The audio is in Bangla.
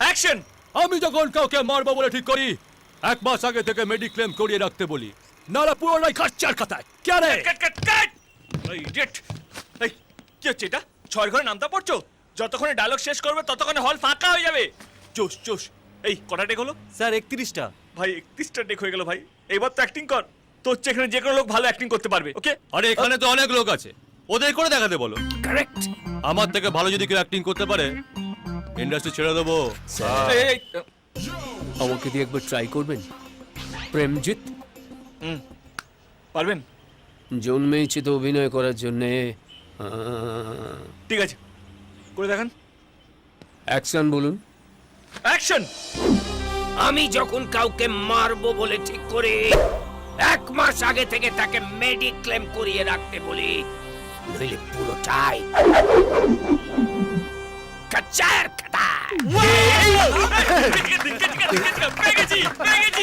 অ্যাকশন। আমি যখন কাউকে মারবো বলে ঠিক করি 1 মাস আগে থেকে মেডিক্লেম করিয়ে রাখতে বলি, নাহলে পুরোটাই খরচার খাতায়। কে রে? কাট কাট কাট। এই ইডিয়েট। এই কি হচ্ছে এটা? 6 ঘরে নামতা পড়ছো? যতক্ষণে ডায়লগ শেষ করবে ততক্ষণে হল ফাঁকা হয়ে যাবে। Choose choose. এই কটা টেক হলো? স্যার 31টা। ভাই 31টা টেক হয়ে গেল ভাই। এইবার তো অ্যাক্টিং কর। তোর চেয়ে এখানে যে কোনো লোক ভালো অ্যাক্টিং করতে পারবে। ওকে? আরে এখানে তো অনেক লোক আছে, ওদের করে দেখাতে বলো। কারেক্ট। আমার থেকে ভালো যদি কেউ অ্যাক্টিং করতে পারে ইন্ডাস্ট্রি ছেড়ে দেবো। এই এই আমাকে দিয়ে একবার ট্রাই করবেন? প্রেমজিৎ পারবেন? জন্মেছি তো অভিনয় করার জন্যে। ঠিক আছে, করে দেখান। অ্যাকশন বলুন। অ্যাকশন। আমি যখন কাউকে মারবো বলে ঠিক করি 1 মাস আগে থেকে তাকে মেডিক্লেম করিয়ে রাখতে বলি, নইলে পুরোটাই কাচার খাতা। পেয়ে গেছি পেয়ে গেছি